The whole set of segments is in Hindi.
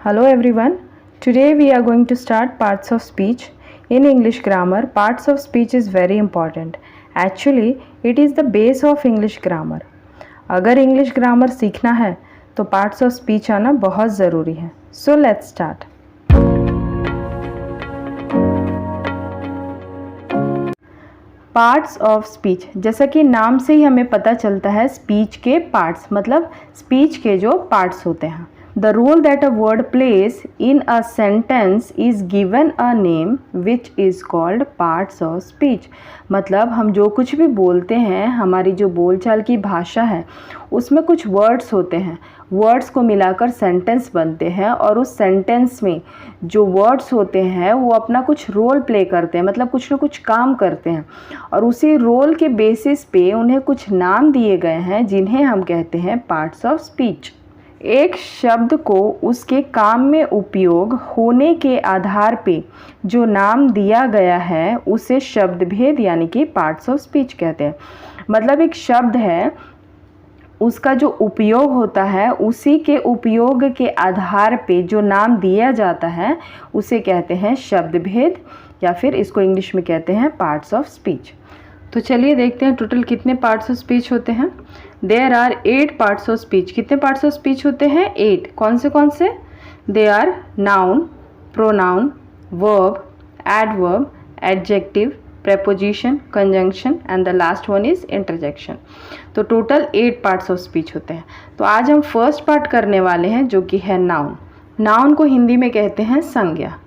Hello everyone. Today we are going to start parts of speech. In English grammar, parts of speech is very important. Actually, it is the base of English grammar. अगर English grammar सीखना है तो parts of speech आना बहुत ज़रूरी है. So let's start. Parts of speech, जैसा कि नाम से ही हमें पता चलता है स्पीच के पार्ट्स मतलब स्पीच के जो पार्ट्स होते हैं. The role that a word plays in a sentence is given a name which is called parts of speech. मतलब हम जो कुछ भी बोलते हैं, हमारी जो बोलचाल की भाषा है उसमें कुछ वर्ड्स होते हैं. वर्ड्स को मिलाकर सेंटेंस बनते हैं और उस सेंटेंस में जो वर्ड्स होते हैं वो अपना कुछ रोल प्ले करते हैं, मतलब कुछ ना कुछ काम करते हैं और उसी रोल के बेसिस पे उन्हें कुछ नाम दिए गए हैं जिन्हें हम कहते हैं पार्ट्स ऑफ स्पीच. एक शब्द को उसके काम में उपयोग होने के आधार पे जो नाम दिया गया है उसे शब्द भेद यानी कि पार्ट्स ऑफ स्पीच कहते हैं. मतलब एक शब्द है, उसका जो उपयोग होता है उसी के उपयोग के आधार पे जो नाम दिया जाता है उसे कहते हैं शब्द भेद या फिर इसको इंग्लिश में कहते हैं पार्ट्स ऑफ स्पीच. तो चलिए देखते हैं टोटल कितने पार्ट्स ऑफ स्पीच होते हैं. There are 8 parts of speech. कितने पार्ट्स ऑफ स्पीच होते हैं? 8. कौन से? They are noun, pronoun, verb, adverb, adjective, preposition, conjunction and the last one is interjection. तो टोटल 8 पार्ट्स ऑफ स्पीच होते हैं. तो आज हम फर्स्ट पार्ट करने वाले हैं जो कि है नाउन. नाउन को हिंदी में कहते हैं संज्ञा.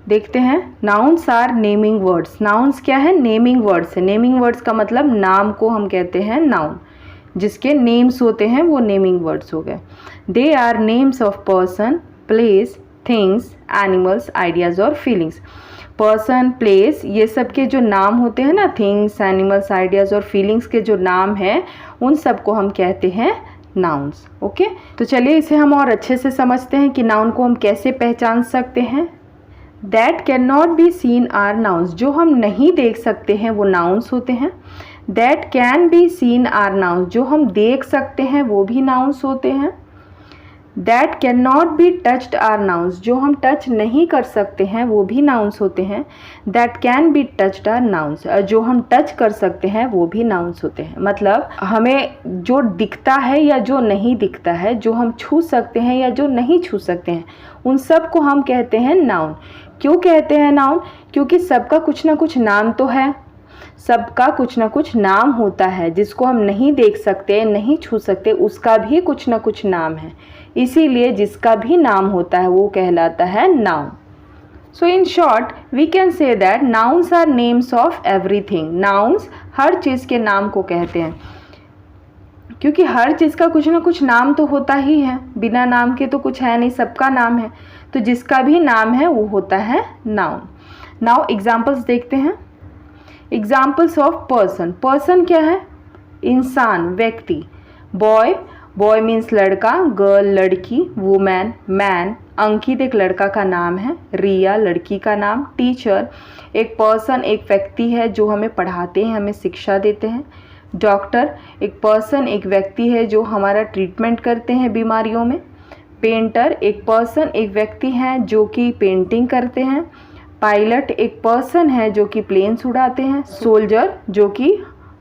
देखते हैं. Nouns are naming words. Nouns क्या है? नेमिंग वर्ड्स है. नेमिंग वर्ड्स का मतलब नाम को हम कहते हैं नाउन. जिसके नेम्स होते हैं वो नेमिंग वर्ड्स हो गए. They are names of person, place, things, animals, ideas और फीलिंग्स. पर्सन, प्लेस, ये सब के जो नाम होते हैं ना, थिंग्स, एनिमल्स, आइडियाज़ और फीलिंग्स के जो नाम हैं उन सब को हम कहते हैं नाउन्स. ओके, तो चलिए इसे हम और अच्छे से समझते हैं कि नाउन को हम कैसे पहचान सकते हैं. That can not be seen are nouns. जो हम नहीं देख सकते हैं वो नाउन्स होते हैं. That can be seen are nouns. जो हम देख सकते हैं वो भी नाउन्स होते हैं. That can not be touched are nouns. जो हम टच नहीं कर सकते हैं वो भी नाउन्स होते हैं. That can be touched are nouns. जो हम टच कर सकते हैं वो भी नाउन्स होते हैं. मतलब हमें जो दिखता है या जो नहीं दिखता है, जो हम छू सकते हैं या जो नहीं छू सकते हैं, उन सब को हम कहते हैं नाउन. क्यों कहते हैं नाउन? क्योंकि सबका कुछ ना कुछ नाम तो है. सबका कुछ ना कुछ नाम होता है. जिसको हम नहीं देख सकते, नहीं छू सकते, उसका भी कुछ ना कुछ नाम है. इसीलिए जिसका भी नाम होता है वो कहलाता है noun. So in short we can say that nouns are names of everything. Nouns हर चीज़ के नाम को कहते हैं क्योंकि हर चीज़ का कुछ ना कुछ नाम तो होता ही है. बिना नाम के तो कुछ है नहीं, सबका नाम है. तो जिसका भी नाम है वो होता है नाउन. नाउ एग्जाम्पल्स देखते हैं. Examples of person. पर्सन क्या है? इंसान, व्यक्ति. बॉय, बॉय मीन्स लड़का. गर्ल, लड़की. Women, man. अंकित एक लड़का का नाम है. रिया लड़की का नाम. टीचर एक पर्सन, एक व्यक्ति है जो हमें पढ़ाते हैं, हमें शिक्षा देते हैं. डॉक्टर एक पर्सन, एक व्यक्ति है जो हमारा ट्रीटमेंट करते हैं बीमारियों में. पेंटर एक पर्सन, एक व्यक्ति है जो कि पेंटिंग करते हैं. पायलट एक पर्सन है जो कि प्लेन्स उड़ाते हैं. सोल्जर जो कि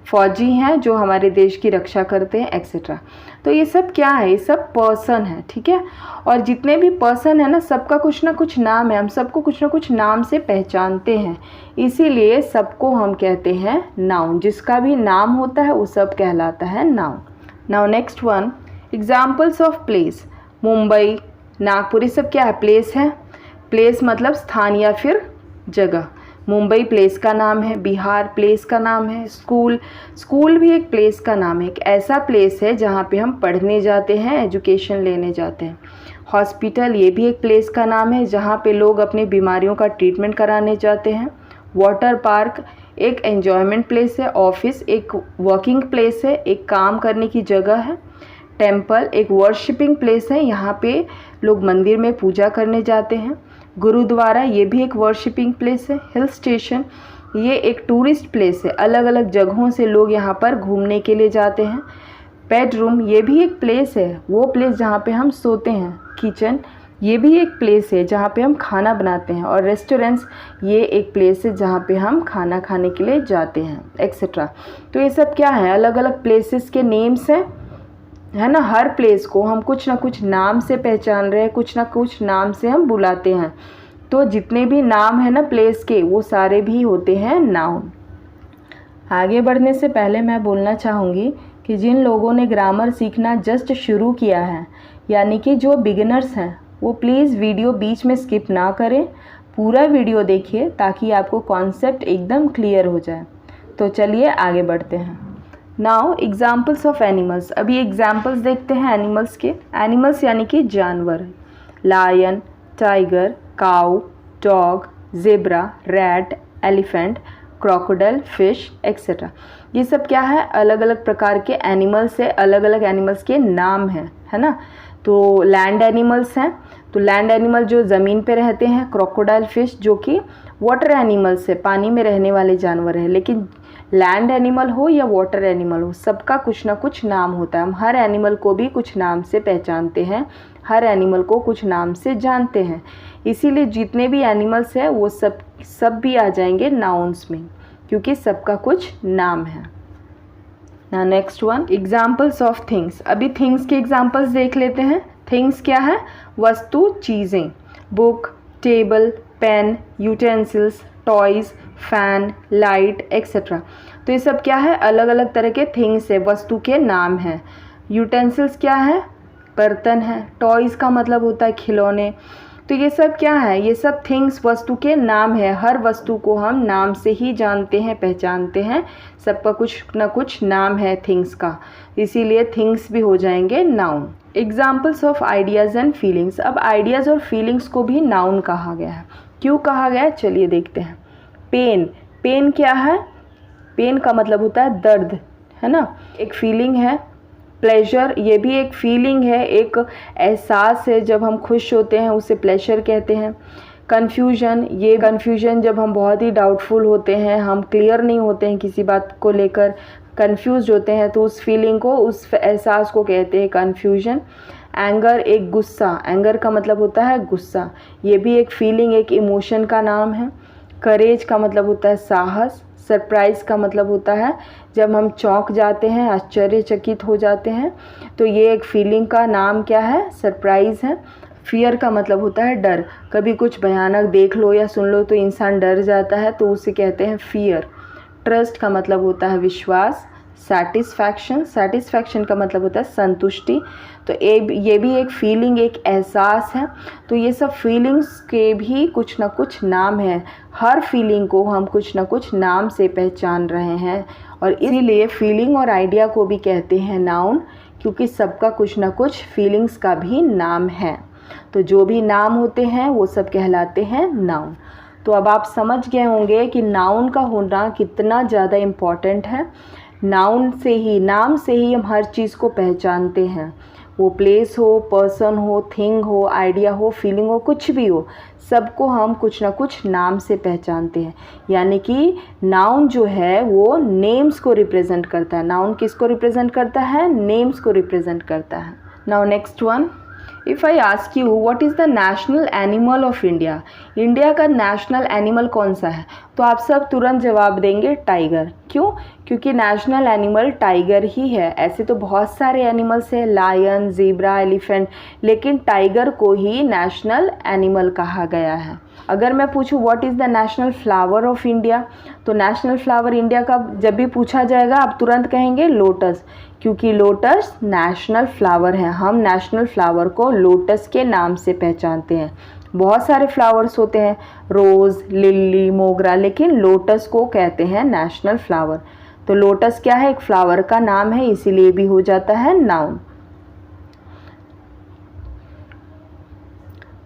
फौजी हैं जो हमारे देश की रक्षा करते हैं, एक्सेट्रा. तो ये सब क्या है? ये सब पर्सन है. ठीक है. और जितने भी पर्सन है ना, सबका कुछ ना कुछ नाम है. हम सबको कुछ ना कुछ नाम से पहचानते हैं, इसीलिए सबको हम कहते हैं नाउन. जिसका भी नाम होता है वो सब कहलाता है noun. Now next one, examples of place. Mumbai, Nagpur, ये सब क्या है? प्लेस है. प्लेस मतलब स्थान या फिर जगह. मुंबई प्लेस का नाम है. बिहार प्लेस का नाम है. स्कूल, स्कूल भी एक प्लेस का नाम है. एक ऐसा प्लेस है जहाँ पे हम पढ़ने जाते हैं, एजुकेशन लेने जाते हैं. हॉस्पिटल ये भी एक प्लेस का नाम है जहाँ पे लोग अपनी बीमारियों का ट्रीटमेंट कराने जाते हैं. वाटर पार्क एक एन्जॉयमेंट प्लेस है. ऑफिस एक वर्किंग प्लेस है, एक काम करने की जगह है. टेम्पल एक वर्शिपिंग प्लेस है, यहाँ पे लोग मंदिर में पूजा करने जाते हैं. गुरुद्वारा ये भी एक वर्शिपिंग प्लेस है. हिल स्टेशन ये एक टूरिस्ट प्लेस है, अलग अलग जगहों से लोग यहाँ पर घूमने के लिए जाते हैं. बेडरूम ये भी एक प्लेस है, वो प्लेस जहाँ पे हम सोते हैं. किचन ये भी एक प्लेस है जहाँ पे हम खाना बनाते हैं, और रेस्टोरेंट्स ये एक प्लेस है जहाँ पे हम खाना खाने के लिए जाते हैं, एक्सेट्रा। तो ये सब क्या है, अलग अलग प्लेसेस के नेम्स हैं, है ना। हर प्लेस को हम कुछ ना कुछ नाम से पहचान रहे हैं, कुछ ना कुछ नाम से हम बुलाते हैं। तो जितने भी नाम है ना प्लेस के, वो सारे भी होते हैं नाउन। आगे बढ़ने से पहले मैं बोलना चाहूँगी कि जिन लोगों ने ग्रामर सीखना जस्ट शुरू किया है, यानी कि जो बिगिनर्स हैं, वो प्लीज़ वीडियो बीच में स्किप ना करें, पूरा वीडियो देखिए ताकि आपको कॉन्सेप्ट एकदम क्लियर हो जाए। तो चलिए आगे बढ़ते हैं। Now examples of animals. अभी एग्जाम्पल्स देखते हैं एनिमल्स के। एनिमल्स यानी कि जानवर, lion, tiger, cow, dog, zebra, rat, elephant, crocodile, fish, etcetera. ये सब क्या है, अलग अलग प्रकार के एनिमल्स है, अलग अलग एनिमल्स के नाम हैं, है ना। तो लैंड एनिमल्स हैं, तो लैंड एनिमल जो ज़मीन पे रहते हैं, क्रोकोडाइल फिश जो कि वाटर एनिमल्स है, पानी में रहने वाले जानवर हैं। लेकिन लैंड एनिमल हो या वाटर एनिमल हो, सबका कुछ ना कुछ नाम होता है। हम हर एनिमल को भी कुछ नाम से पहचानते हैं, हर एनिमल को कुछ नाम से जानते हैं। इसीलिए जितने भी एनिमल्स हैं वो सब भी आ जाएंगे नाउन्स में, क्योंकि सबका कुछ नाम है ना। Next one, examples of things. अभी थिंग्स के एग्जाम्पल्स देख लेते हैं। थिंग्स क्या है, वस्तु, चीज़ें, book, table, pen, utensils, toys, fan, light, etcetera. तो ये सब क्या है, अलग अलग तरह के थिंग्स है, वस्तु के नाम हैं। यूटेंसिल्स क्या है, बर्तन है। टॉयज़ का मतलब होता है खिलौने। तो ये सब क्या है, ये सब थिंग्स वस्तु के नाम है। हर वस्तु को हम नाम से ही जानते हैं, पहचानते हैं, सबका कुछ ना कुछ नाम है थिंग्स का, इसीलिए थिंग्स भी हो जाएंगे noun. Examples of ideas and feelings. अब आइडियाज़ और फीलिंग्स को भी नाउन कहा गया है। क्यों कहा गया है, चलिए देखते हैं। पेन, पेन क्या है, पेन का मतलब होता है दर्द, है ना, एक फीलिंग है। प्लेजर, ये भी एक फीलिंग है, एक एहसास है, जब हम खुश होते हैं उसे प्लेजर कहते हैं। कन्फ्यूजन, ये कन्फ्यूजन जब हम बहुत ही डाउटफुल होते हैं, हम क्लियर नहीं होते हैं किसी बात को लेकर, कन्फ्यूज होते हैं, तो उस फीलिंग को, उस एहसास को कहते हैं कन्फ्यूजन। एंगर, एक गुस्सा, एंगर का मतलब होता है गुस्सा, ये भी एक फीलिंग, एक इमोशन का नाम है। करेज का मतलब होता है साहस। सरप्राइज़ का मतलब होता है जब हम चौंक जाते हैं, आश्चर्यचकित हो जाते हैं, तो ये एक फीलिंग का नाम क्या है, सरप्राइज़ है। फियर का मतलब होता है डर, कभी कुछ भयानक देख लो या सुन लो तो इंसान डर जाता है, तो उसे कहते हैं फियर। ट्रस्ट का मतलब होता है विश्वास। सेटिस्फैक्शन, सेटिस्फैक्शन का मतलब होता है संतुष्टि। तो ये भी एक फीलिंग, एक एहसास है। तो ये सब फीलिंग्स के भी कुछ ना कुछ नाम है। हर फीलिंग को हम कुछ ना कुछ नाम से पहचान रहे हैं, और इसीलिए फीलिंग और आइडिया को भी कहते हैं नाउन, क्योंकि सबका कुछ ना कुछ फीलिंग्स का भी नाम है। तो जो भी नाम होते हैं वो सब कहलाते हैं नाउन। तो अब आप समझ गए होंगे कि नाउन का होना कितना ज़्यादा इम्पॉर्टेंट है। नाउन से ही, नाम से ही हम हर चीज़ को पहचानते हैं, वो प्लेस हो, पर्सन हो, थिंग हो, आइडिया हो, फीलिंग हो, कुछ भी हो, सबको हम कुछ ना कुछ नाम से पहचानते हैं। यानी कि नाउन जो है वो नेम्स को रिप्रेजेंट करता है। नाउन किसको रिप्रेजेंट करता है, नेम्स को रिप्रेजेंट करता है। Now next one, if I ask you what is the national animal of India, India का नेशनल एनिमल कौन सा है, तो आप सब तुरंत जवाब देंगे टाइगर। क्यों, क्योंकि नेशनल एनिमल टाइगर ही है। ऐसे तो बहुत सारे एनिमल्स हैं, लायन, ज़ेब्रा, एलिफेंट, लेकिन टाइगर को ही नेशनल एनिमल कहा गया है। अगर मैं पूछूं what is the national flower of India, तो नेशनल फ्लावर इंडिया का जब भी पूछा जाएगा आप तुरंत कहेंगे लोटस, क्योंकि लोटस नेशनल फ्लावर है। हम नेशनल फ्लावर को लोटस के नाम से पहचानते हैं। बहुत सारे फ्लावर्स होते हैं, रोज़, लिली, मोगरा, लेकिन लोटस को कहते हैं नेशनल फ्लावर। तो लोटस क्या है, एक फ्लावर का नाम है, इसीलिए भी हो जाता है noun.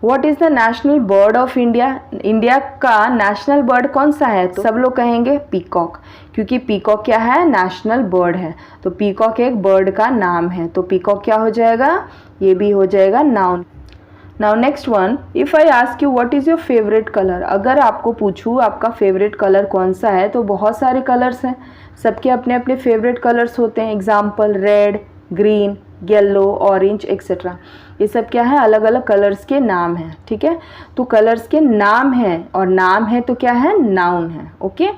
What is the national bird of India, India का नेशनल बर्ड कौन सा है, तो सब लोग कहेंगे पीकॉक, क्योंकि पीकॉक क्या है, नेशनल बर्ड है। तो पीकॉक एक बर्ड का नाम है, तो पीकॉक क्या हो जाएगा, ये भी हो जाएगा noun. Now next one, if I ask you what is your favourite colour, अगर आपको पूछूँ आपका फेवरेट कलर कौन सा है, तो बहुत सारे कलर्स हैं, सबके अपने अपने फेवरेट कलर्स होते हैं। Example red, green, yellow, orange etcetera. ये सब क्या है, अलग अलग कलर्स के नाम हैं, ठीक है। तो कलर्स के नाम हैं और नाम है तो क्या है, नाउन है। Okay,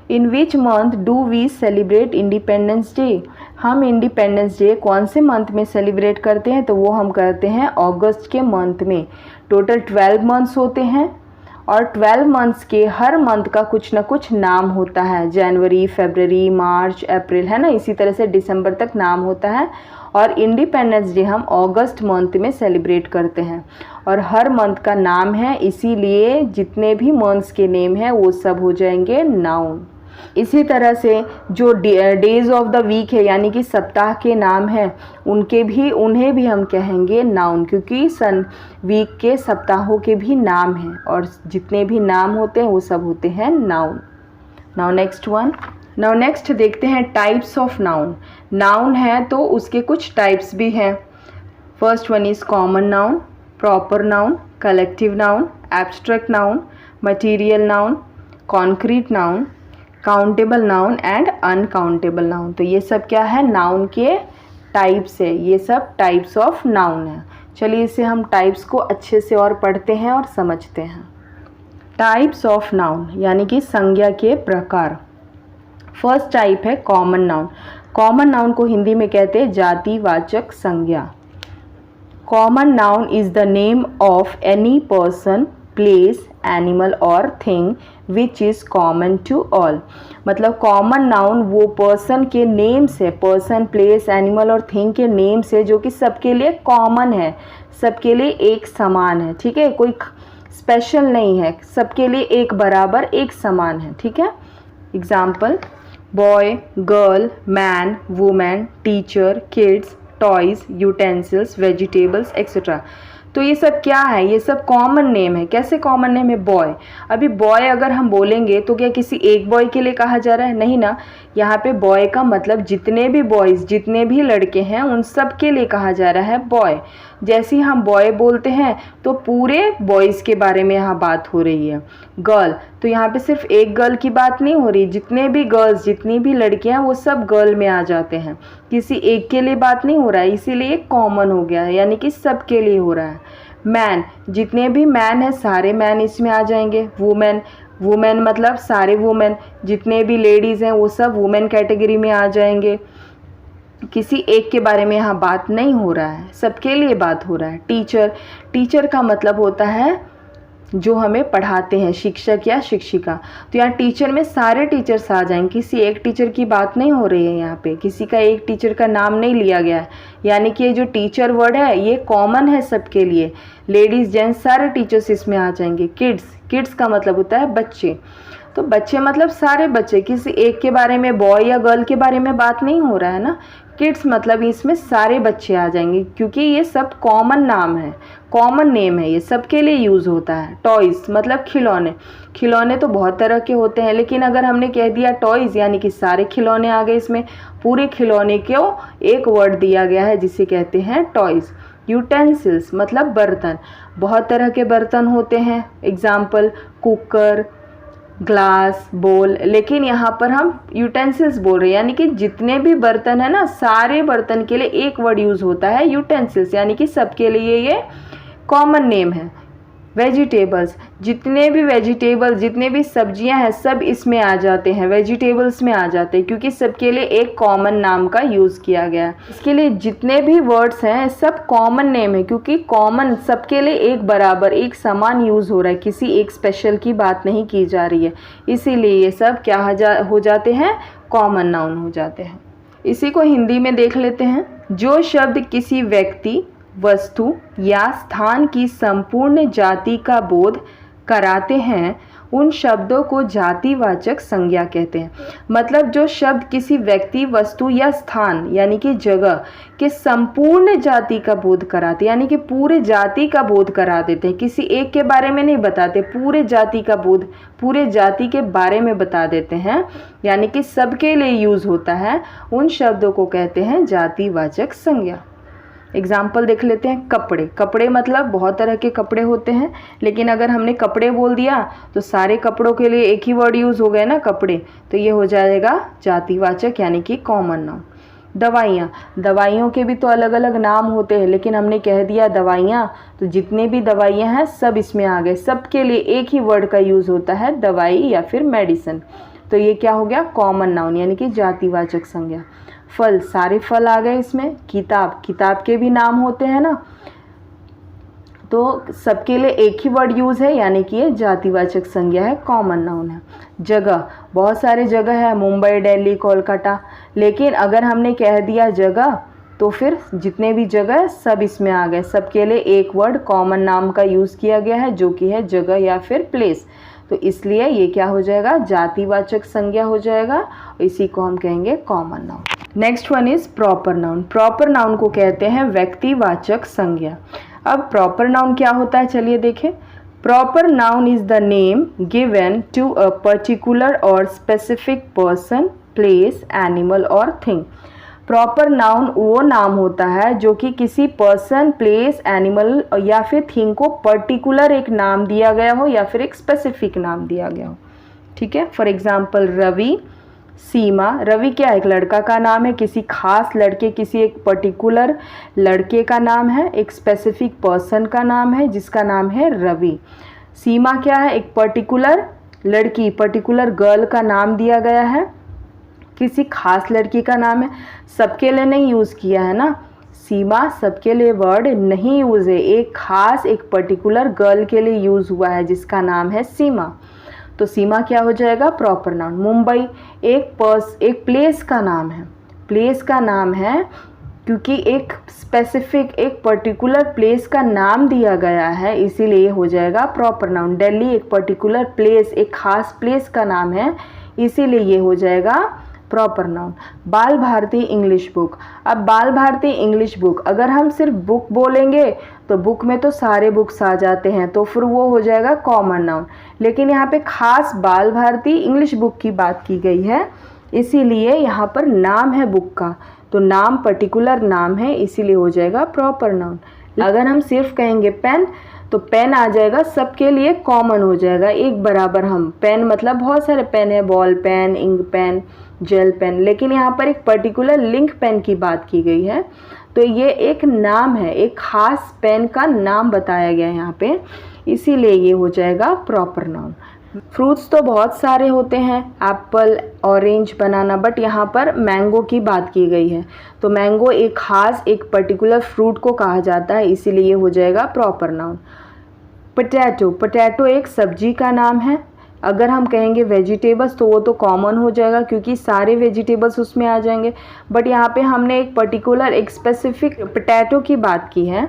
in which month do we celebrate independence day? हम इंडिपेंडेंस डे कौन से मंथ में सेलिब्रेट करते हैं? तो वो हम करते हैं अगस्त के मंथ में। टोटल 12 मंथ्स होते हैं और 12 मंथ्स के हर मंथ का कुछ ना कुछ नाम होता है। जनवरी, फरवरी, मार्च, अप्रैल, है ना, इसी तरह से दिसंबर तक नाम होता है। और इंडिपेंडेंस डे हम अगस्त मंथ में सेलिब्रेट करते हैं और हर मंथ का नाम है, इसीलिए जितने भी मंथ्स के नेम हैं वो सब हो जाएंगे नाउन। इसी तरह से जो डेज ऑफ द वीक है यानी कि सप्ताह के नाम हैं उन्हें भी हम कहेंगे नाउन, क्योंकि वीक के सप्ताहों के भी नाम हैं और जितने भी नाम होते हैं वो सब होते हैं नाउन। नाउ नेक्स्ट देखते हैं टाइप्स ऑफ नाउन। नाउन है तो उसके कुछ टाइप्स भी हैं। First one is common noun, proper noun, collective noun, abstract noun, material noun, concrete noun, countable noun and uncountable noun. तो ये सब क्या है, नाउन के टाइप्स है, ये सब टाइप्स ऑफ नाउन है। चलिए इसे हम टाइप्स को अच्छे से और पढ़ते हैं और समझते हैं। टाइप्स ऑफ नाउन यानी कि संज्ञा के प्रकार। फर्स्ट टाइप है कॉमन नाउन। कॉमन नाउन को हिंदी में कहते हैं जातिवाचक संज्ञा। Common noun is the name of any person, place, animal और thing which is common to all. मतलब कॉमन नाउन वो पर्सन के नेम से, पर्सन, प्लेस, एनिमल और थिंग के नेम से जो कि सबके लिए कॉमन है, सबके लिए एक समान है, ठीक है, कोई स्पेशल नहीं है, सबके लिए एक बराबर एक समान है, ठीक है। Example, boy, girl, man, women, teacher, kids, toys, utensils, vegetables etcetera. तो ये सब क्या है, ये सब कॉमन नेम है। कैसे कॉमन नेम है? बॉय। अभी बॉय अगर हम बोलेंगे तो क्या किसी एक बॉय के लिए कहा जा रहा है? नहीं ना, यहाँ पे बॉय का मतलब जितने भी बॉयज़, जितने भी लड़के हैं उन सब के लिए कहा जा रहा है बॉय। जैसे ही हम बॉय बोलते हैं तो पूरे बॉयज़ के बारे में यहाँ बात हो रही है। गर्ल, तो यहाँ पे सिर्फ एक गर्ल की बात नहीं हो रही, जितने भी गर्ल्स, जितनी भी लड़कियाँ वो सब गर्ल में आ जाते हैं, किसी एक के लिए बात नहीं हो रहा है, इसीलिए कॉमन हो गया है, यानी कि सब के लिए हो रहा है। मैन, जितने भी मैन हैं सारे मैन इसमें आ जाएंगे। वुमेन, वुमेन मतलब सारे वुमेन, जितने भी लेडीज़ हैं वो सब वुमेन कैटेगरी में आ जाएंगे। किसी एक के बारे में यहाँ बात नहीं हो रहा है, सबके लिए बात हो रहा है। टीचर, टीचर का मतलब होता है जो हमें पढ़ाते हैं, शिक्षक या शिक्षिका। तो यहाँ टीचर में सारे टीचर्स आ जाएंगे, किसी एक टीचर की बात नहीं हो रही है, यहाँ पे किसी का एक टीचर का नाम नहीं लिया गया है, यानी कि ये जो टीचर वर्ड है ये कॉमन है सबके लिए। लेडीज़, जेंट्स, सारे टीचर्स इसमें आ जाएंगे। किड्स, किड्स का मतलब होता है बच्चे, तो बच्चे मतलब सारे बच्चे, किसी एक के बारे में, बॉय या गर्ल के बारे में बात नहीं हो रहा है ना। किड्स मतलब इसमें सारे बच्चे आ जाएंगे, क्योंकि ये सब कॉमन नाम है, कॉमन नेम है, ये सबके लिए यूज़ होता है। टॉयज़ मतलब खिलौने, खिलौने तो बहुत तरह के होते हैं, लेकिन अगर हमने कह दिया टॉयज़ यानी कि सारे खिलौने आ गए इसमें, पूरे खिलौने को एक वर्ड दिया गया है जिसे कहते हैं टॉयज़। यूटेंसिल्स मतलब बर्तन, बहुत तरह के बर्तन होते हैं। एग्जाम्पल, कुकर, ग्लास, बोल, लेकिन यहाँ पर हम यूटेंसिल्स बोल रहे हैं, यानी कि जितने भी बर्तन है ना, सारे बर्तन के लिए एक वर्ड यूज़ होता है यूटेंसिल्स, यानी कि सबके लिए ये कॉमन नेम है। वेजिटेबल्स, जितने भी वेजिटेबल्स, जितने भी सब्जियां हैं सब इसमें आ जाते हैं, वेजिटेबल्स में आ जाते हैं, क्योंकि सबके लिए एक कॉमन नाम का यूज़ किया गया है। इसके लिए जितने भी वर्ड्स हैं सब कॉमन नेम है, क्योंकि कॉमन सबके लिए एक बराबर एक समान यूज़ हो रहा है, किसी एक स्पेशल की बात नहीं की जा रही है, इसीलिए ये सब क्या हो जाते हैं, कॉमन नाउन हो जाते हैं। इसी को हिंदी में देख लेते हैं। जो शब्द किसी व्यक्ति, वस्तु या स्थान की संपूर्ण जाति का बोध कराते हैं उन शब्दों को जातिवाचक संज्ञा कहते हैं। मतलब जो शब्द किसी व्यक्ति, वस्तु या स्थान यानी कि जगह के संपूर्ण जाति का बोध कराते, यानी कि पूरे जाति का बोध करा देते हैं, किसी एक के बारे में नहीं बताते, पूरे जाति का बोध, पूरे जाति के बारे में बता देते हैं, यानी कि सबके लिए यूज़ होता है, उन शब्दों को कहते हैं जातिवाचक संज्ञा। एग्जाम्पल देख लेते हैं। कपड़े, कपड़े मतलब बहुत तरह के कपड़े होते हैं, लेकिन अगर हमने कपड़े बोल दिया तो सारे कपड़ों के लिए एक ही वर्ड यूज़ हो गया ना, कपड़े, तो ये हो जाएगा जातिवाचक यानी कि कॉमन नाउन। दवाइयाँ, दवाइयों के भी तो अलग अलग नाम होते हैं, लेकिन हमने कह दिया दवाइयाँ, तो जितने भी दवाइयाँ हैं सब इसमें आ गए। सबके लिए एक ही वर्ड का यूज़ होता है, दवाई या फिर मेडिसिन। तो ये क्या हो गया, कॉमन नाउन यानी कि जातिवाचक संज्ञा। फल, सारे फल आ गए इसमें। किताब, किताब के भी नाम होते हैं ना, तो सबके लिए एक ही वर्ड यूज़ है, यानी कि ये जातिवाचक संज्ञा है, कॉमन नाउन है। जगह, बहुत सारे जगह है, मुंबई, दिल्ली, कोलकाता, लेकिन अगर हमने कह दिया जगह तो फिर जितने भी जगह सब इसमें आ गए। सबके लिए एक वर्ड कॉमन नाम का यूज़ किया गया है, जो कि है जगह या फिर प्लेस। तो इसलिए ये क्या हो जाएगा, जातिवाचक संज्ञा हो जाएगा, इसी को हम कहेंगे common noun. Next one is proper noun. Proper noun को कहते हैं व्यक्तिवाचक संज्ञा। अब प्रॉपर नाउन क्या होता है, चलिए देखें। Proper noun is the name given to a particular और स्पेसिफिक पर्सन, प्लेस, एनिमल और थिंग। प्रॉपर नाउन वो नाम होता है जो कि किसी पर्सन, प्लेस, एनिमल या फिर थिंग को पर्टिकुलर एक नाम दिया गया हो या फिर एक स्पेसिफिक नाम दिया गया हो। ठीक है, फॉर एग्जाम्पल रवि, सीमा। रवि क्या, एक लड़का का नाम है, किसी खास लड़के, किसी एक पर्टिकुलर लड़के का नाम है, एक स्पेसिफिक पर्सन का नाम है जिसका नाम है रवि। सीमा क्या है, एक पर्टिकुलर लड़की, पर्टिकुलर गर्ल का नाम दिया गया है, किसी खास लड़की का नाम है। सबके लिए नहीं यूज़ किया है ना, सीमा सबके लिए वर्ड नहीं यूज़ है, एक खास एक पर्टिकुलर गर्ल के लिए यूज़ हुआ है जिसका नाम है सीमा। तो सीमा क्या हो जाएगा, प्रॉपर नाउन। मुंबई एक प्लेस का नाम है, प्लेस का नाम है क्योंकि एक स्पेसिफिक एक पर्टिकुलर प्लेस का नाम दिया गया है, इसीलिए हो जाएगा प्रॉपर नाउन। दिल्ली एक पर्टिकुलर प्लेस, एक खास प्लेस का नाम है, इसीलिए ये हो जाएगा प्रॉपर नाउन। बाल भारती इंग्लिश बुक। अब बाल भारती इंग्लिश बुक, अगर हम सिर्फ बुक बोलेंगे तो बुक में तो सारे बुक्स आ जाते हैं, तो फिर वो हो जाएगा कॉमन नाउन। लेकिन यहाँ पे खास बाल भारती इंग्लिश बुक की बात की गई है, इसीलिए यहाँ पर नाम है बुक का, तो नाम पर्टिकुलर नाम है, इसीलिए हो जाएगा प्रॉपर नाउन। अगर हम सिर्फ कहेंगे पेन, तो पेन आ जाएगा, सबके लिए कॉमन हो जाएगा, एक बराबर। हम पेन मतलब बहुत सारे पेन है, ball pen, ink pen, gel pen, लेकिन यहाँ पर एक पर्टिकुलर लिंक पेन की बात की गई है, तो ये एक नाम है, एक खास पेन का नाम बताया गया है यहाँ पे, इसीलिए ये हो जाएगा प्रॉपर नाउन। फ्रूट्स तो बहुत सारे होते हैं, एप्पल, ऑरेंज, बनाना, बट यहाँ पर मैंगो की बात की गई है, तो मैंगो एक खास एक पर्टिकुलर फ्रूट को कहा जाता है, इसीलिए ये हो जाएगा प्रॉपर नाउन। पोटैटो, पोटैटो एक सब्जी का नाम है। अगर हम कहेंगे वेजिटेबल्स तो वो तो कॉमन हो जाएगा क्योंकि सारे वेजिटेबल्स उसमें आ जाएंगे, बट यहाँ पे हमने एक पर्टिकुलर एक स्पेसिफिक पोटैटो की बात की है,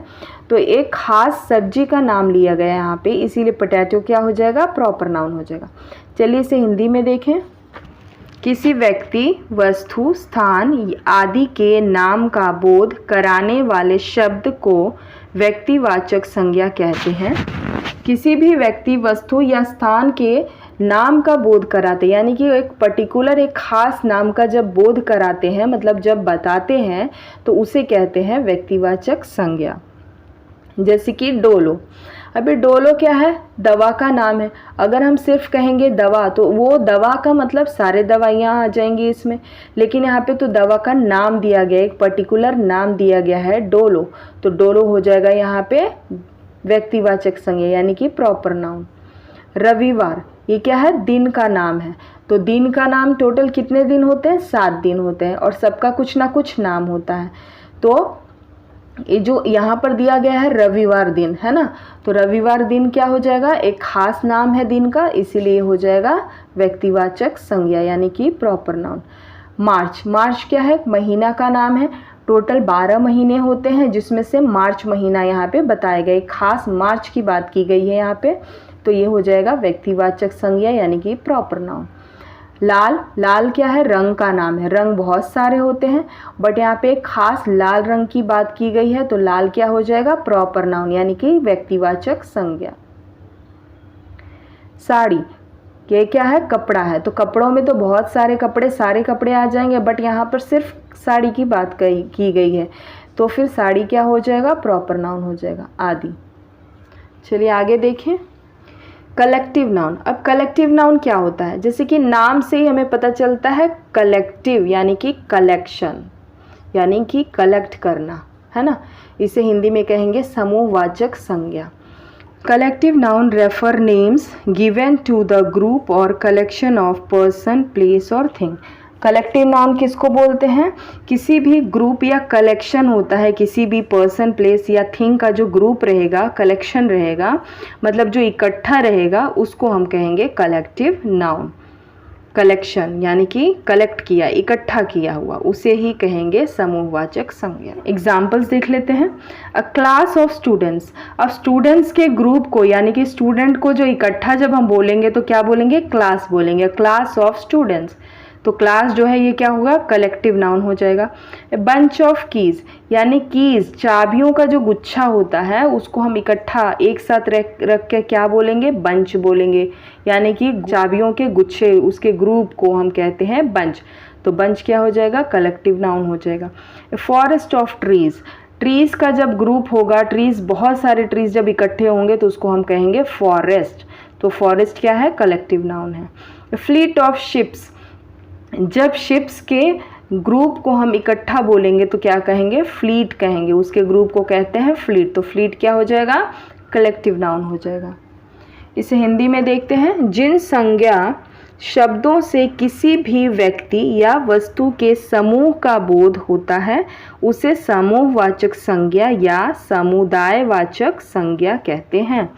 तो एक खास सब्जी का नाम लिया गया है यहाँ पे, इसीलिए पोटैटो क्या हो जाएगा, प्रॉपर नाउन हो जाएगा। चलिए इसे हिंदी में देखें। किसी व्यक्ति, वस्तु, स्थान आदि के नाम का बोध कराने वाले शब्द को व्यक्तिवाचक संज्ञा कहते हैं। किसी भी व्यक्ति, वस्तु या स्थान के नाम का बोध कराते, यानी कि एक पर्टिकुलर एक खास नाम का जब बोध कराते हैं, मतलब जब बताते हैं, तो उसे कहते हैं व्यक्तिवाचक संज्ञा। जैसे कि डोलो। अभी डोलो क्या है, दवा का नाम है। अगर हम सिर्फ कहेंगे दवा, तो वो दवा का मतलब सारे दवाइयाँ आ जाएंगी इसमें, लेकिन यहाँ पे तो दवा का नाम दिया गया, एक पर्टिकुलर नाम दिया गया है डोलो, तो डोलो हो जाएगा यहाँ पे व्यक्तिवाचक संज्ञा यानी कि प्रॉपर नाउन। रविवार, ये क्या है, दिन का नाम है, तो दिन का नाम टोटल कितने दिन होते हैं, 7 दिन होते हैं, और सबका कुछ ना कुछ नाम होता है। तो ये जो यहाँ पर दिया गया है रविवार दिन है ना, तो रविवार दिन क्या हो जाएगा, एक खास नाम है दिन का, इसीलिए हो जाएगा व्यक्तिवाचक संज्ञा यानी कि प्रॉपर नाउन। मार्च, मार्च क्या है, महीना का नाम है, टोटल 12 महीने होते हैं जिसमें से मार्च महीना यहाँ पे बताया गया, एक खास मार्च की बात की गई है यहाँ पे, तो ये हो जाएगा व्यक्तिवाचक संज्ञा यानी कि प्रॉपर नाउन। लाल, लाल क्या है, रंग का नाम है, रंग बहुत सारे होते हैं, बट यहाँ पे एक खास लाल रंग की बात की गई है, तो लाल क्या हो जाएगा, प्रॉपर नाउन यानी कि व्यक्तिवाचक संज्ञा। साड़ी, ये क्या है, कपड़ा है, तो कपड़ों में तो बहुत सारे कपड़े, सारे कपड़े आ जाएंगे, बट यहाँ पर सिर्फ साड़ी की बात की गई है, तो फिर साड़ी क्या हो जाएगा, प्रॉपर नाउन हो जाएगा, आदि। चलिए आगे देखें। Collective noun. अब कलेक्टिव नाउन क्या होता है, जैसे कि नाम से ही हमें पता चलता है कलेक्टिव यानी कि कलेक्शन, यानी कि कलेक्ट करना, है ना। इसे हिंदी में कहेंगे समूहवाचक संज्ञा। Collective noun refer names given to the group और कलेक्शन ऑफ पर्सन, प्लेस और थिंग। कलेक्टिव नाउन किसको बोलते हैं? किसी भी ग्रुप या कलेक्शन होता है, किसी भी पर्सन, प्लेस या थिंग का जो ग्रुप रहेगा, कलेक्शन रहेगा, मतलब जो इकट्ठा रहेगा, उसको हम कहेंगे कलेक्टिव नाउन। कलेक्शन यानी कि कलेक्ट किया, इकट्ठा किया हुआ, उसे ही कहेंगे समूहवाचक संज्ञा। एग्जाम्पल्स देख लेते हैं। अ क्लास ऑफ स्टूडेंट्स। अब स्टूडेंट्स के ग्रुप को यानी कि स्टूडेंट को जो इकट्ठा जब हम बोलेंगे तो क्या बोलेंगे? क्लास बोलेंगे। क्लास ऑफ स्टूडेंट्स, तो क्लास जो है ये क्या होगा? कलेक्टिव नाउन हो जाएगा। बंच ऑफ कीज यानी कीज, चाबियों का जो गुच्छा होता है उसको हम इकट्ठा एक साथ रख के क्या बोलेंगे? बंच बोलेंगे। यानी कि चाबियों के गुच्छे, उसके ग्रुप को हम कहते हैं बंच। तो बंच क्या हो जाएगा? कलेक्टिव नाउन हो जाएगा। फॉरेस्ट ऑफ ट्रीज, ट्रीज का जब ग्रुप होगा, ट्रीज बहुत सारे ट्रीज जब इकट्ठे होंगे तो उसको हम कहेंगे फॉरेस्ट। तो फॉरेस्ट क्या है? कलेक्टिव नाउन है। फ्लीट ऑफ शिप्स, जब शिप्स के ग्रुप को हम इकट्ठा बोलेंगे तो क्या कहेंगे? फ्लीट कहेंगे। उसके ग्रुप को कहते हैं फ्लीट। तो फ्लीट क्या हो जाएगा? कलेक्टिव नाउन हो जाएगा। इसे हिंदी में देखते हैं। जिन संज्ञा शब्दों से किसी भी व्यक्ति या वस्तु के समूह का बोध होता है उसे समूहवाचक संज्ञा या समुदायवाचक संज्ञा कहते हैं।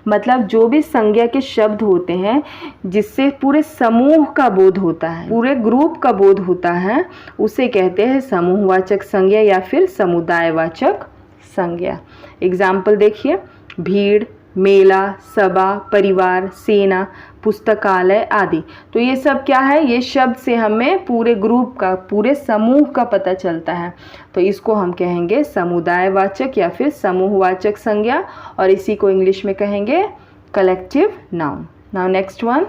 मतलब जो भी संज्ञा के शब्द होते हैं जिससे पूरे समूह का बोध होता है, पूरे ग्रुप का बोध होता है, उसे कहते हैं समूहवाचक संज्ञा या फिर समुदायवाचक संज्ञा। एग्जाम्पल देखिए। भीड़, मेला, सभा, परिवार, सेना, पुस्तकालय आदि। तो ये सब क्या है? ये शब्द से हमें पूरे ग्रुप का, पूरे समूह का पता चलता है। तो इसको हम कहेंगे समुदायवाचक या फिर समूहवाचक संज्ञा, और इसी को इंग्लिश में कहेंगे collective noun. Now next one,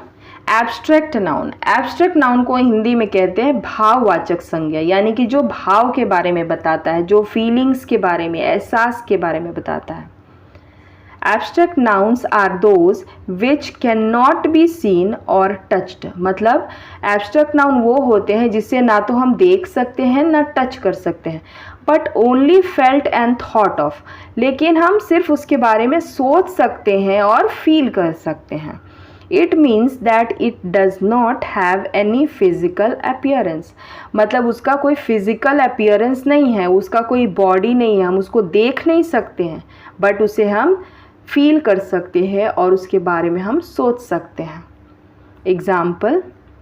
abstract noun. Abstract noun को हिंदी में कहते हैं भाववाचक संज्ञा, यानी कि जो भाव के बारे में बताता है, जो फीलिंग्स के बारे में, एहसास के बारे में बताता है। Abstract nouns are those which cannot be seen or touched। मतलब abstract noun वो होते हैं जिसे ना तो हम देख सकते हैं ना टच कर सकते हैं, but only felt and thought of। लेकिन हम सिर्फ उसके बारे में सोच सकते हैं और फील कर सकते हैं। It means that it does not have any physical appearance। मतलब उसका कोई physical appearance नहीं है, उसका कोई बॉडी नहीं है, हम उसको देख नहीं सकते हैं, बट उसे हम फील कर सकते हैं और उसके बारे में हम सोच सकते हैं।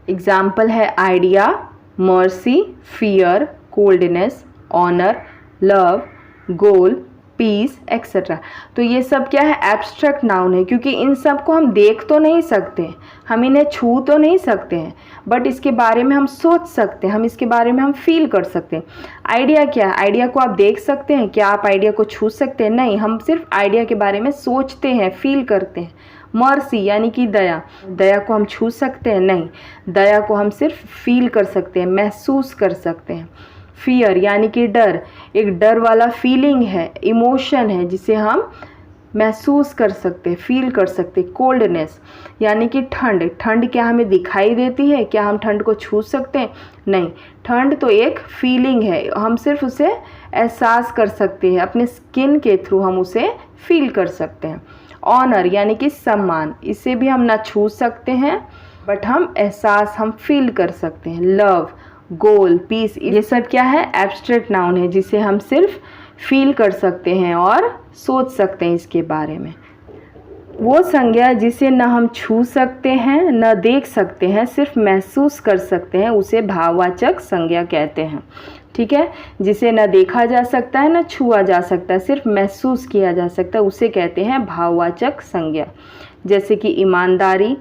एग्जाम्पल है idea, mercy, fear, coldness, honour, love, goal, peace etcetera. तो ये सब क्या है? एब्स्ट्रैक्ट नाउन है, क्योंकि इन सब को हम देख तो नहीं सकते, हम इन्हें छू तो नहीं सकते हैं, बट इसके बारे में हम सोच सकते हैं, हम इसके बारे में हम फील कर सकते हैं। आइडिया क्या है? आइडिया को आप देख सकते हैं? क्या आप आइडिया को छू सकते हैं? नहीं, हम सिर्फ आइडिया के बारे में सोचते हैं, फील करते हैं। मर्सी यानी कि दया, दया को हम छू सकते हैं? नहीं, दया को हम सिर्फ फील कर सकते हैं, महसूस कर सकते हैं। फियर यानी कि डर, एक डर वाला फीलिंग है, इमोशन है जिसे हम महसूस कर सकते हैं, फील कर सकते हैं। कोल्डनेस यानी कि ठंड, ठंड क्या हमें दिखाई देती है? क्या हम ठंड को छू सकते हैं? नहीं, ठंड तो एक फीलिंग है, हम सिर्फ उसे एहसास कर सकते हैं, अपने स्किन के थ्रू हम उसे फील कर सकते हैं। ऑनर यानी कि सम्मान, इसे भी हम ना छू सकते हैं बट हम एहसास, हम फील कर सकते हैं। लव, गोल, पीस, ये सब क्या है? एब्स्ट्रैक्ट नाउन है जिसे हम सिर्फ फील कर सकते हैं और सोच सकते हैं इसके बारे में। वो संज्ञा जिसे न हम छू सकते हैं न देख सकते हैं, सिर्फ महसूस कर सकते हैं, उसे भाववाचक संज्ञा कहते हैं। ठीक है, जिसे न देखा जा सकता है न छुआ जा सकता है, सिर्फ महसूस किया जा सकता है, उसे कहते हैं भाववाचक संज्ञा। जैसे कि ईमानदारी,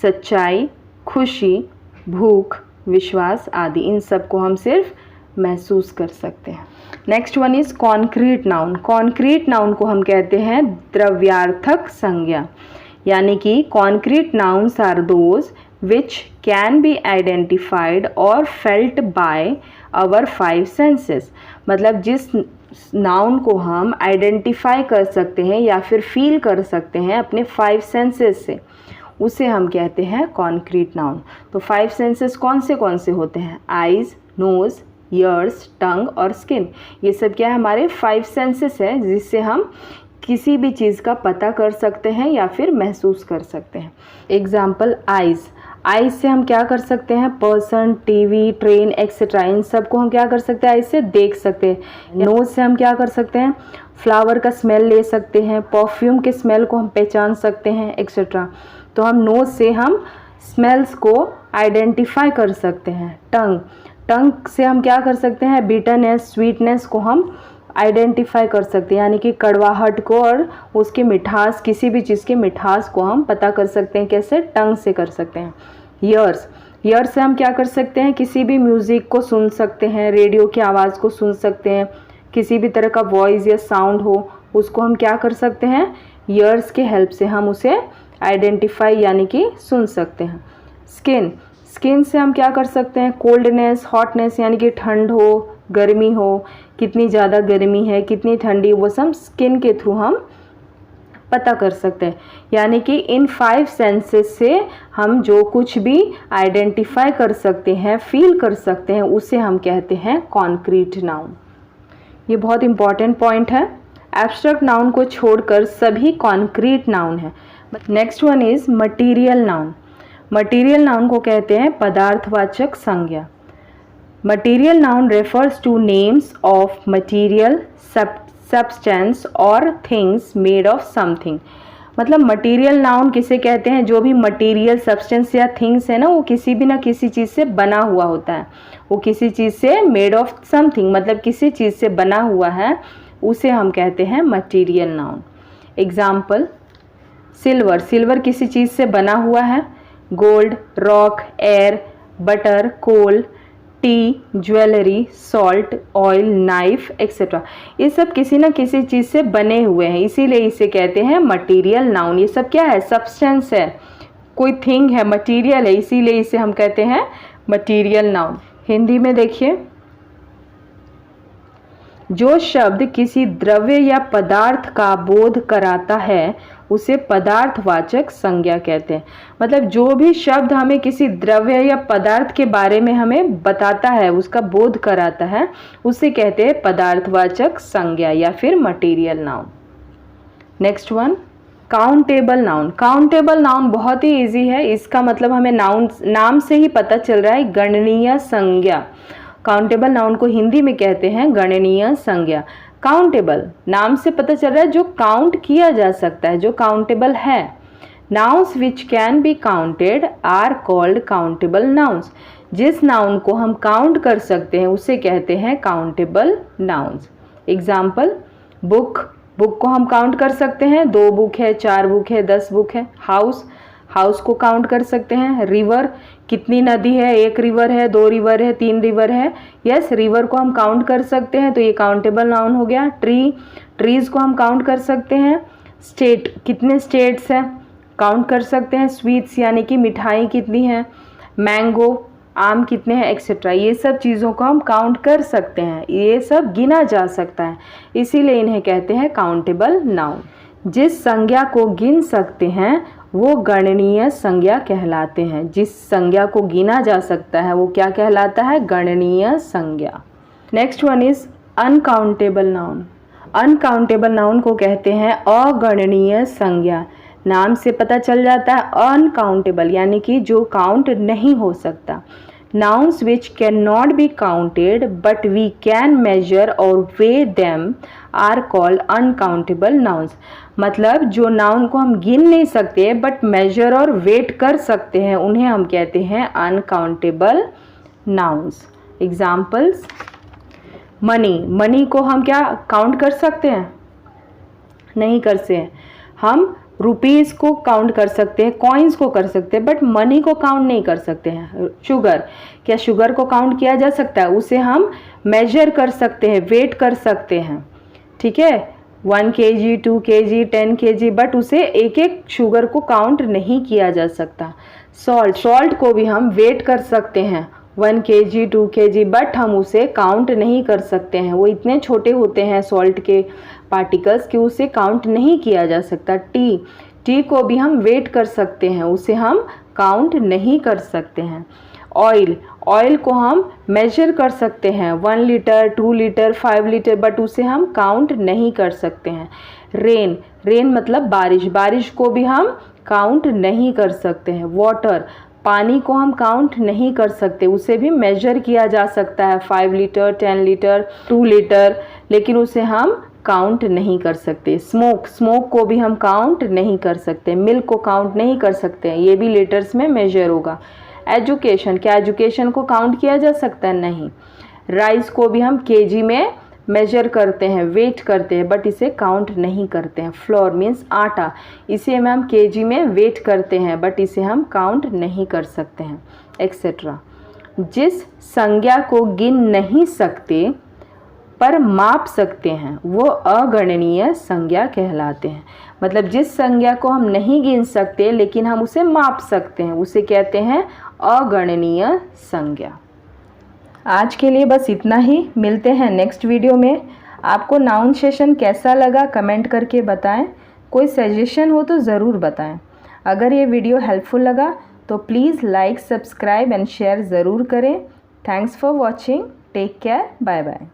सच्चाई, खुशी, भूख, विश्वास आदि, इन सब को हम सिर्फ महसूस कर सकते हैं। Next one is concrete noun. Concrete noun को हम कहते हैं द्रव्यार्थक संज्ञा, यानी कि concrete nouns are those which can be identified और फेल्ट बाय आवर 5 सेंसेस। मतलब जिस नाउन को हम आइडेंटिफाई कर सकते हैं या फिर फील कर सकते हैं अपने 5 सेंसेस से, उसे हम कहते हैं कॉन्क्रीट नाउन। तो 5 सेंसेस कौन से होते हैं? आइज़, नोज़, ईयर्स, टंग और स्किन। ये सब क्या है, हमारे 5 सेंसेस है जिससे हम किसी भी चीज़ का पता कर सकते हैं या फिर महसूस कर सकते हैं। एग्जाम्पल आइज़, आइज़ से हम क्या कर सकते हैं, पर्सन, टीवी, ट्रेन एक्सेट्रा, इन सब को हम क्या कर सकते हैं, आइज़ से देख सकते हैं। नोज़ से हम क्या कर सकते हैं, फ्लावर का स्मेल ले सकते हैं, परफ्यूम के स्मेल को हम पहचान सकते हैं एक्सेट्रा। तो हम नोज़ से हम स्मेल्स को आइडेंटिफाई कर सकते हैं। टंग, टंग से हम क्या कर सकते हैं, बिटरनेस, स्वीटनेस को हम आइडेंटिफाई कर सकते हैं, यानी कि कड़वाहट को और उसकी मिठास, किसी भी चीज़ की मिठास को हम पता कर सकते हैं। कैसे, टंग से कर सकते हैं। ईयर्स, ईयर्स से हम क्या कर सकते हैं, किसी भी म्यूज़िक को सुन सकते हैं, रेडियो की आवाज़ को सुन सकते हैं, किसी भी तरह का वॉइस या साउंड हो उसको हम क्या कर सकते हैं, ईयर्स के हेल्प से हम उसे आइडेंटिफाई यानी कि सुन सकते हैं। स्किन, स्किन से हम क्या कर सकते हैं, कोल्डनेस, हॉटनेस यानी कि ठंड हो, गर्मी हो, कितनी ज़्यादा गर्मी है, कितनी ठंडी, वो सब स्किन के थ्रू हम पता कर सकते हैं। यानी कि इन 5 सेंसेस से हम जो कुछ भी आइडेंटिफाई कर सकते हैं, फील कर सकते हैं, उसे हम कहते हैं कॉन्क्रीट नाउन। ये बहुत इंपॉर्टेंट पॉइंट है। एब्स्ट्रैक्ट नाउन को छोड़कर सभी कॉन्क्रीट नाउन है। Next one is material noun. Material noun को कहते हैं पदार्थवाचक संज्ञा। Material noun refers two names of material, substance और थिंग्स मेड ऑफ समथिंग। मतलब मटीरियल नाउन किसे कहते हैं, जो भी मटीरियल, सब्सटेंस या थिंग्स है ना, वो किसी भी ना किसी चीज़ से बना हुआ होता है। वो किसी चीज़ से मेड ऑफ समथिंग, मतलब किसी चीज़ से बना हुआ है, उसे हम कहते हैं material noun. Example, silver, silver किसी चीज़ से बना हुआ है। Gold, rock, air, butter, coal, tea, jewellery, salt, oil, knife etcetera, ये सब किसी न किसी चीज़ से बने हुए हैं, इसीलिए इसे कहते हैं मटीरियल नाउन। ये सब क्या है, सब्सटेंस है, कोई थिंग है, मटीरियल है, इसीलिए इसे हम कहते हैं मटीरियल नाउन। हिंदी में देखिए, जो शब्द किसी द्रव्य या पदार्थ का बोध कराता है उसे पदार्थवाचक संज्ञा कहते हैं। मतलब जो भी शब्द हमें किसी द्रव्य या पदार्थ के बारे में हमें बताता है, उसका बोध कराता है, उसे कहते हैं पदार्थवाचक संज्ञा या फिर material noun. Next one, countable noun. Countable noun बहुत ही इजी है, इसका मतलब हमें नाउन नाम से ही पता चल रहा है, गणनीय संज्ञा। काउंटेबल नाउन को हिंदी में कहते हैं गणनीय संज्ञा। काउंटेबल नाम से पता चल रहा है जो काउंट किया जा सकता है, जो काउंटेबल है। Nouns which can be counted are called countable nouns. जिस नाउन को हम काउंट कर सकते हैं उसे कहते हैं countable nouns. Example, book, book को हम काउंट कर सकते हैं, 2 बुक है, 4 बुक है, 10 बुक है। हाउस, हाउस को काउंट कर सकते हैं। रिवर, कितनी नदी है, 1 रिवर है, 2 रिवर है, 3 रिवर है। यस, रिवर को हम काउंट कर सकते हैं, तो ये काउंटेबल नाउन हो गया। ट्री, ट्रीज को हम काउंट कर सकते हैं। स्टेट, कितने स्टेट्स हैं, काउंट कर सकते हैं। स्वीट्स यानी कि मिठाई कितनी है। मैंगो, आम कितने हैं एक्सेट्रा, ये सब चीज़ों को हम काउंट कर सकते हैं, ये सब गिना जा सकता है, इसीलिए इन्हें कहते हैं काउंटेबल नाउन। जिस संज्ञा को गिन सकते हैं वो गणनीय संज्ञा कहलाते हैं। जिस संज्ञा को गिना जा सकता है वो क्या कहलाता है, गणनीय संज्ञा। Next one is uncountable noun. Uncountable noun को कहते हैं अगणनीय संज्ञा। नाम से पता चल जाता है अनकाउंटेबल यानी कि जो काउंट नहीं हो सकता। Nouns which cannot be counted but we can measure or weigh them are called uncountable nouns। मतलब जो नाउन को हम गिन नहीं सकते बट मेजर और वेट कर सकते हैं उन्हें हम कहते हैं uncountable nouns. Examples, money, money को हम क्या काउंट कर सकते हैं, नहीं कर सकते हैं। हम रुपीज़ को काउंट कर सकते हैं, कॉइन्स को कर सकते हैं, बट मनी को काउंट नहीं कर सकते हैं। शुगर, क्या शुगर को काउंट किया जा सकता है, उसे हम मेजर कर सकते हैं, वेट कर सकते हैं, ठीक है, 1 kg 2 kg 10 kg, बट उसे एक एक शुगर को काउंट नहीं किया जा सकता। सॉल्ट, सॉल्ट को भी हम वेट कर सकते हैं 1 kg 2 kg, बट हम उसे काउंट नहीं कर सकते हैं, वो इतने छोटे होते हैं सॉल्ट के पार्टिकल्स कि उसे काउंट नहीं किया जा सकता। टी, टी को भी हम वेट कर सकते हैं, उसे हम काउंट नहीं कर सकते हैं। ऑयल, ऑयल को हम मेजर कर सकते हैं 1 लीटर 2 लीटर 5 लीटर, बट उसे हम काउंट नहीं कर सकते हैं। रेन, रेन मतलब बारिश, बारिश को भी हम काउंट नहीं कर सकते हैं। वाटर, पानी को हम काउंट नहीं कर सकते, उसे भी मेजर किया जा सकता है 5 लीटर 10 लीटर 2 लीटर, लेकिन उसे हम काउंट नहीं कर सकते। स्मोक, स्मोक को भी हम काउंट नहीं कर सकते। मिल्क को काउंट नहीं कर सकते हैं, ये भी लीटर्स में मेजर होगा। एजुकेशन, क्या एजुकेशन को काउंट किया जा सकता है? नहीं। राइस को भी हम केजी में मेजर करते हैं, वेट करते हैं, बट इसे काउंट नहीं करते हैं। फ्लोर मीन्स आटा, इसे हम केजी में वेट करते हैं, बट इसे हम काउंट नहीं कर सकते हैं, एक्सेट्रा। जिस संज्ञा को गिन नहीं सकते पर माप सकते हैं वो अगणनीय संज्ञा कहलाते हैं। मतलब जिस संज्ञा को हम नहीं गिन सकते लेकिन हम उसे माप सकते हैं, उसे कहते हैं अगणनीय संज्ञा। आज के लिए बस इतना ही, मिलते हैं नेक्स्ट वीडियो में। आपको नाउन सेशन कैसा लगा कमेंट करके बताएं, कोई सजेशन हो तो ज़रूर बताएं। अगर ये वीडियो हेल्पफुल लगा तो please like subscribe and share ज़रूर करें। Thanks for watching, take care, bye bye.